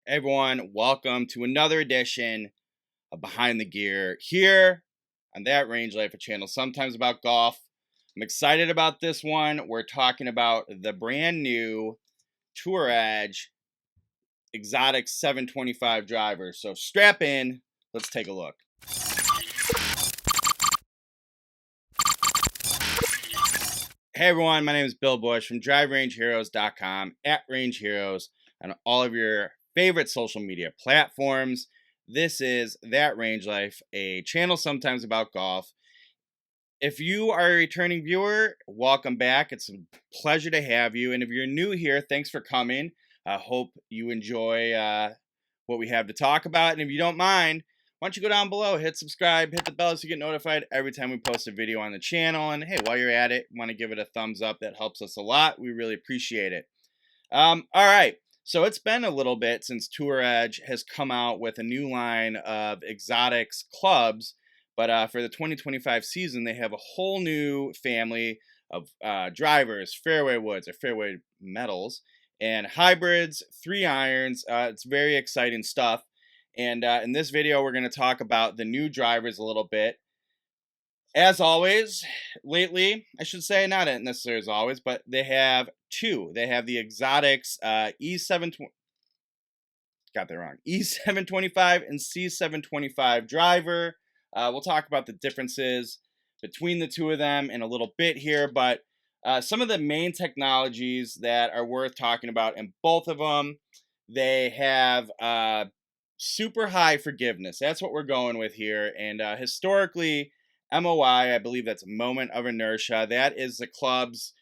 Hey everyone, welcome to another edition of Behind the Gear here on that Range Life channel, sometimes about golf. I'm excited about this one. We're talking about the brand new Tour Edge Exotic 725 driver. So strap in, let's take a look. Hey everyone, my name is Bill Bush from DriveRangeHeroes.com, at Range Heroes, on all of your favorite social media platforms. This is That Range Life, a channel sometimes about golf. If you are a returning viewer, welcome back. It's a pleasure to have you. And if you're new here, thanks for coming. I hope you enjoy what we have to talk about. And if you don't mind, why don't you go down below, hit subscribe, hit the bell so you get notified every time we post a video on the channel. And hey, while you're at it, want to give it a thumbs up. That helps us a lot. We really appreciate it. All right. So it's been a little bit since Tour Edge has come out with a new line of exotics clubs. But for the 2025 season, they have a whole new family of drivers, fairway woods or fairway metals, and hybrids, 3 irons. It's very exciting stuff. And in this video, we're going to talk about the new drivers a little bit. As always, lately, I should say, not necessarily as always, but they have two. They have the exotics E7, got that wrong, E725 and C725 driver. We'll talk about the differences between the two of them in a little bit here, but some of the main technologies that are worth talking about in both of them, they have super high forgiveness. That's what we're going with here. And historically, MOI, I believe that's moment of inertia. That is the club's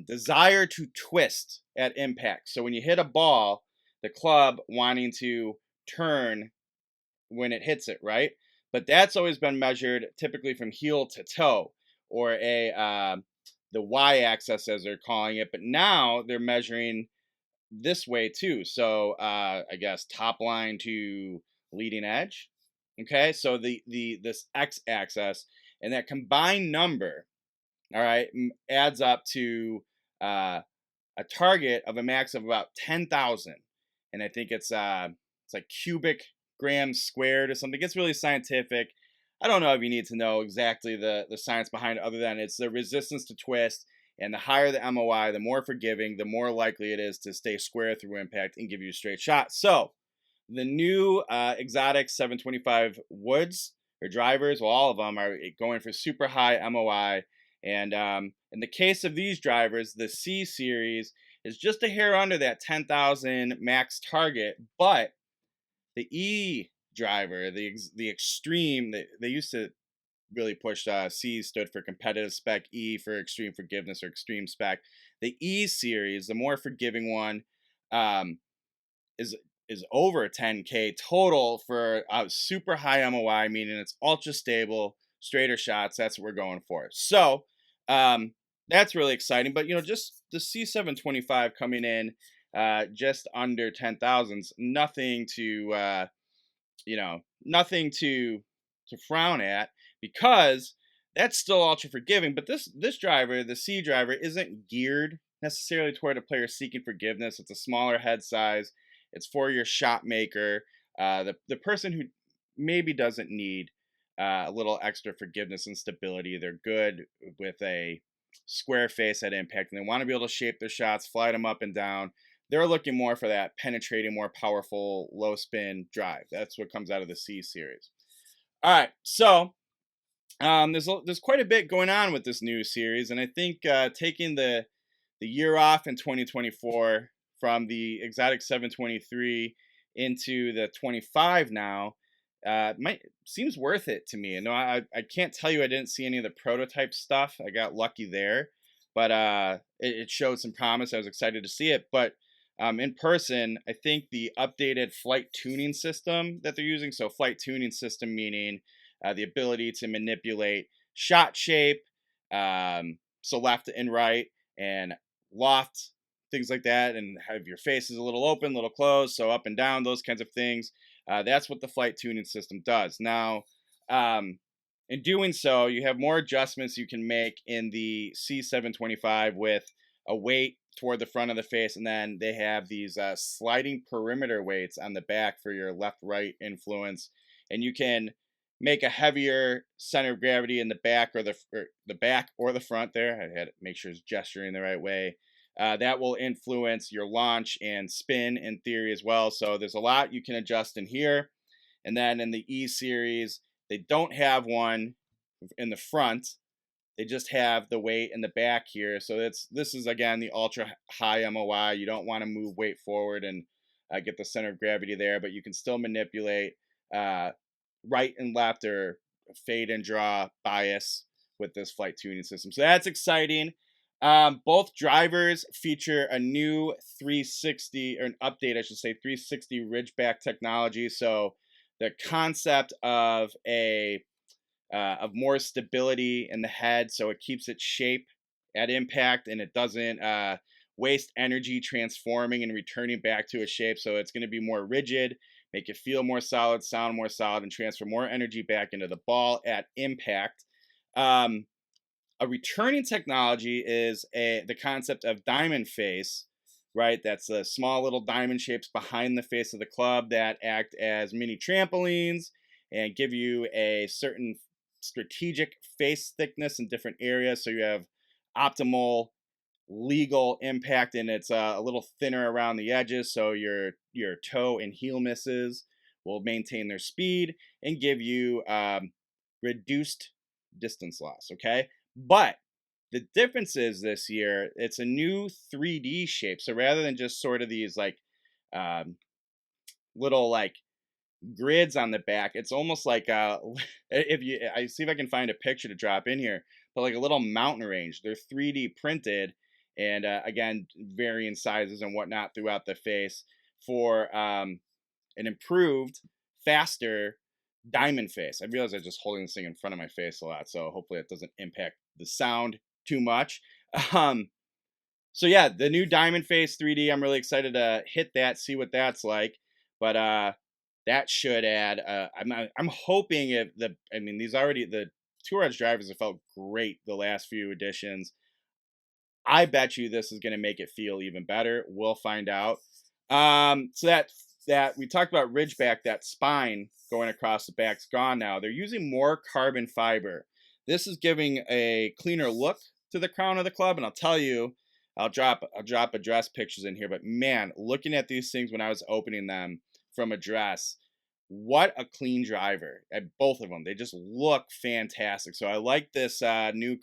desire to twist at impact. So when you hit a ball, the club wanting to turn when it hits it, right? But that's always been measured typically from heel to toe, or the y-axis as they're calling it. But now they're measuring this way too. So I guess top line to leading edge. Okay, so this x-axis and that combined number, all right, adds up to a target of a max of about 10,000, and I think it's like cubic grams squared or something. It gets really scientific. I don't know if you need to know exactly the science behind it, other than it's the resistance to twist. And the higher the MOI, the more forgiving, the more likely it is to stay square through impact and give you a straight shot. So the new exotic 725 woods or drivers, well, all of them are going for super high MOI. And in the case of these drivers, the C series is just a hair under that 10,000 max target, but the E driver, the extreme, they used to really push C stood for competitive spec, E for extreme forgiveness or extreme spec. The E series, the more forgiving one, um, is over 10K total for a super high MOI, meaning it's ultra stable, straighter shots. That's what we're going for. So that's really exciting. But just the C725 coming in just under 10,000s, nothing to nothing to frown at, because that's still ultra forgiving. But this driver, the C driver, isn't geared necessarily toward a player seeking forgiveness. It's a smaller head size. It's for your shot maker, the person who maybe doesn't need a little extra forgiveness and stability. They're good with a square face at impact, and they want to be able to shape their shots, fly them up and down. They're looking more for that penetrating, more powerful, low spin drive. That's what comes out of the C series. All right, so there's quite a bit going on with this new series, and I think taking the year off in 2024 from the exotic 723 into the 25 now seems worth it to me. No, I can't tell you I didn't see any of the prototype stuff. I got lucky there, but it showed some promise. I was excited to see it, but in person, I think the updated flight tuning system that they're using, so flight tuning system meaning the ability to manipulate shot shape, so left and right, and loft, things like that, and have your faces a little open, a little closed, so up and down, those kinds of things. That's what the flight tuning system does. Now, in doing so, you have more adjustments you can make in the C725 with a weight toward the front of the face, and then they have these sliding perimeter weights on the back for your left right influence, and you can make a heavier center of gravity in the back or the back or the front there. I had to make sure it's gesturing the right way. That will influence your launch and spin in theory as well. So there's a lot you can adjust in here. And then in the E series, they don't have one in the front. They just have the weight in the back here. So this is again the ultra high MOI. You don't want to move weight forward and get the center of gravity there, but you can still manipulate uh, right and left or fade and draw bias with this flight tuning system. So that's exciting. Both drivers feature a new 360 or an update, I should say, 360 Ridgeback technology. So the concept of more stability in the head, so it keeps its shape at impact and it doesn't waste energy transforming and returning back to its shape. So it's going to be more rigid, make it feel more solid, sound more solid, and transfer more energy back into the ball at impact. A returning technology is the concept of diamond face, right? That's the small little diamond shapes behind the face of the club that act as mini trampolines and give you a certain strategic face thickness in different areas. So you have optimal legal impact, and it's a little thinner around the edges, so your toe and heel misses will maintain their speed and give you reduced distance loss. Okay, but the difference is this year it's a new 3D shape. So rather than just sort of these like um, little like grids on the back, it's almost like if you I see if I can find a picture to drop in here, but like a little mountain range. They're 3D printed, and again varying sizes and whatnot throughout the face for an improved, faster diamond face. I realize I'm just holding this thing in front of my face a lot, so hopefully it doesn't impact the sound too much. Um, so yeah, the new Diamond Face 3D. I'm really excited to hit that, see what that's like. But that should add. I'm hoping if the. I mean, these already the Tour Edge drivers have felt great the last few editions. I bet you this is going to make it feel even better. We'll find out. So that we talked about Ridgeback, that spine going across the back's gone now. They're using more carbon fiber. This is giving a cleaner look to the crown of the club, and I'll tell you, I'll drop address pictures in here. But man, looking at these things when I was opening them from address, what a clean driver at both of them. They just look fantastic. So I like this new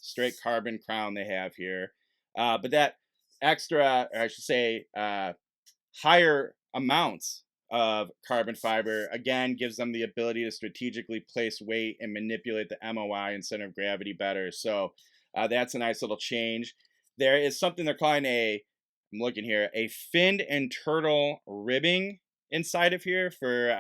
straight carbon crown they have here. But that extra, or I should say, higher amounts of carbon fiber again gives them the ability to strategically place weight and manipulate the MOI and center of gravity better. So that's a nice little change. There is something they're calling I'm looking here, a fin and turtle ribbing inside of here for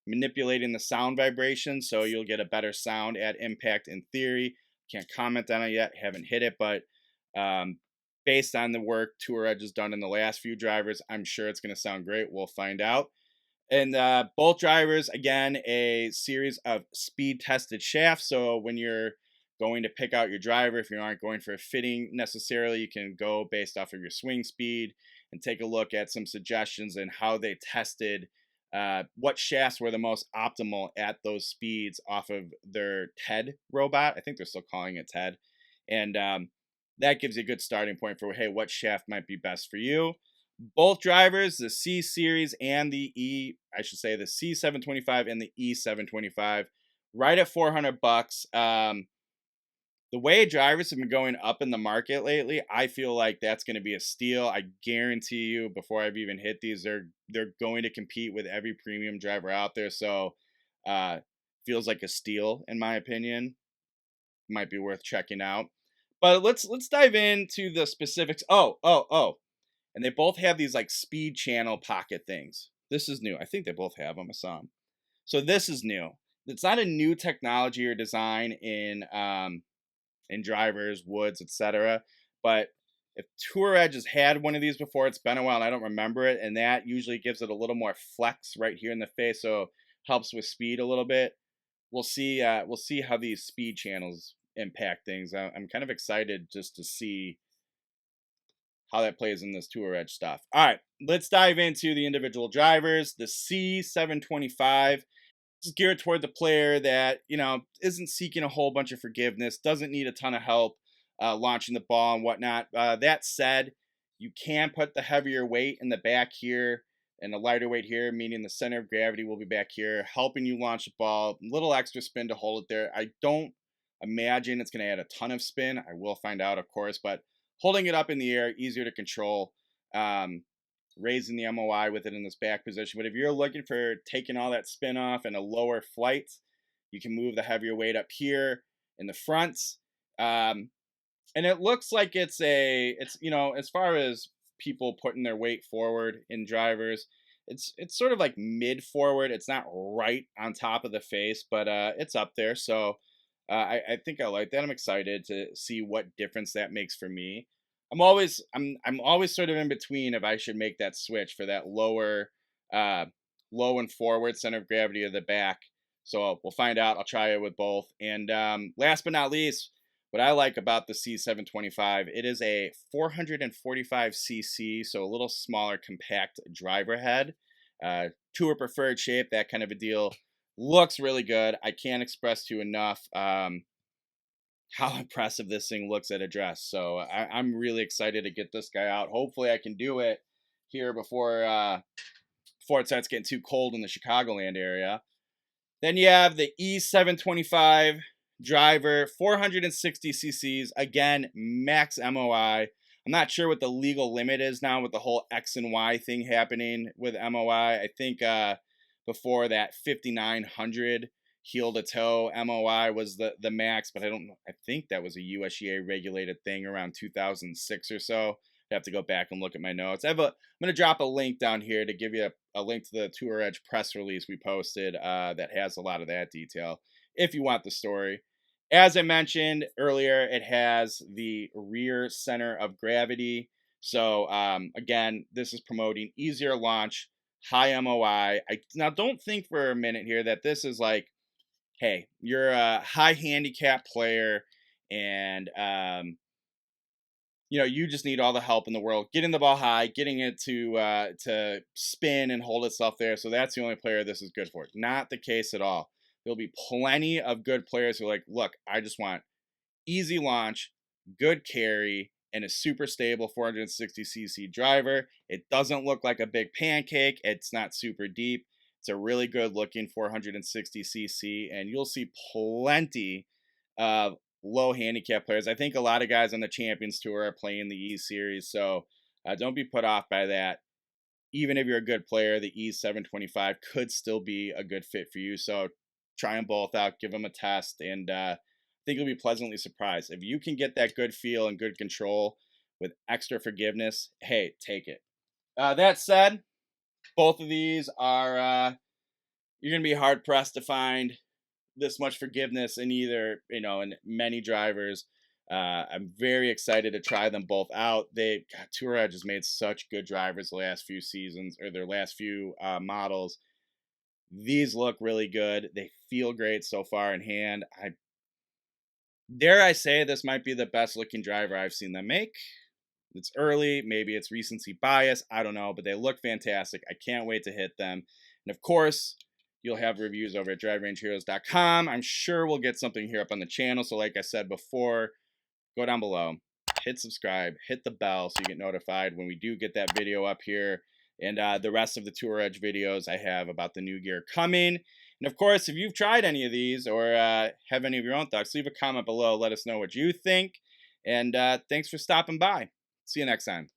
manipulating the sound vibration. So you'll get a better sound at impact in theory. Can't comment on it yet, haven't hit it, but um, based on the work Tour Edge has done in the last few drivers, I'm sure it's going to sound great. We'll find out. And both drivers, again, a series of speed tested shafts. So when you're going to pick out your driver, if you aren't going for a fitting necessarily, you can go based off of your swing speed and take a look at some suggestions and how they tested what shafts were the most optimal at those speeds off of their TED robot. I think they're still calling it TED. And that gives you a good starting point for, hey, what shaft might be best for you. Both drivers, the C series and the the C725 and the E725, right at $400. The way drivers have been going up in the market lately, I feel like that's going to be a steal. I guarantee you, before I've even hit these, they're going to compete with every premium driver out there. So, feels like a steal in my opinion. Might be worth checking out. But let's dive into the specifics. Oh. And they both have these like speed channel pocket things. This is new. I think they both have them. I saw them. So this is new. It's not a new technology or design in drivers, woods, etc. But if Tour Edge has had one of these before, it's been a while and I don't remember it, and that usually gives it a little more flex right here in the face, so helps with speed a little bit. We'll see. We'll see how these speed channels impact things. I'm kind of excited just to see how that plays in this Tour Edge stuff. All right, let's dive into the individual drivers. The C725 is geared toward the player that, isn't seeking a whole bunch of forgiveness, doesn't need a ton of help launching the ball and whatnot. That said, you can put the heavier weight in the back here and the lighter weight here, meaning the center of gravity will be back here, helping you launch the ball. A little extra spin to hold it there. I don't imagine it's going to add a ton of spin. I will find out, of course, but holding it up in the air, easier to control. Raising the MOI with it in this back position. But if you're looking for taking all that spin off and a lower flight, you can move the heavier weight up here in the front. And it looks like it's as far as people putting their weight forward in drivers, it's sort of like mid forward. It's not right on top of the face, but it's up there. So I think I like that. I'm excited to see what difference that makes for me. I'm always sort of in between if I should make that switch for that lower low and forward center of gravity of the back. So we'll find out. I'll try it with both. And last but not least, what I like about the C725, it is a 445cc, so a little smaller, compact driver head. Tour preferred shape, that kind of a deal. Looks really good. I can't express to you enough how impressive this thing looks at address. So I'm really excited to get this guy out. Hopefully I can do it here before it starts getting too cold in the Chicagoland area. Then you have the E725 driver, 460 cc's. Again, max MOI. I'm not sure what the legal limit is now with the whole X and Y thing happening with MOI. I think before that 5,900 heel to toe MOI was the max, but I think that was a USGA regulated thing around 2006 or so. I have to go back and look at my notes. I'm going to drop a link down here to give you a link to the Tour Edge press release we posted that has a lot of that detail if you want the story. As I mentioned earlier, it has the rear center of gravity. So again, this is promoting easier launch, high MOI. Now don't think for a minute here that this is like, hey, you're a high handicap player and you just need all the help in the world getting the ball high, getting it to spin and hold itself there. So that's the only player this is good for. Not the case at all. There'll be plenty of good players who are like, look, I just want easy launch, good carry, and a super stable 460cc driver. It doesn't look like a big pancake. It's not super deep. It's a really good looking 460cc, and you'll see plenty of low handicap players. I think a lot of guys on the Champions Tour are playing the E Series, so don't be put off by that. Even if you're a good player, the E725 could still be a good fit for you. So try them both out, give them a test, and I think you'll be pleasantly surprised. If you can get that good feel and good control with extra forgiveness, hey, take it. That said, both of these are you're going to be hard pressed to find this much forgiveness in in many drivers. I'm very excited to try them both out. Tour Edge has made such good drivers the last few seasons, or their last few models. These look really good. They feel great so far in hand. Dare I say this might be the best looking driver I've seen them make. It's early, maybe it's recency bias, I don't know, but they look fantastic. I can't wait to hit them. And of course, you'll have reviews over at driverangeheroes.com. I'm sure we'll get something here up on the channel. So like I said before, go down below, hit subscribe, hit the bell so you get notified when we do get that video up here. And the rest of the Tour Edge videos I have about the new gear coming. And of course, if you've tried any of these or have any of your own thoughts, leave a comment below. Let us know what you think. And thanks for stopping by. See you next time.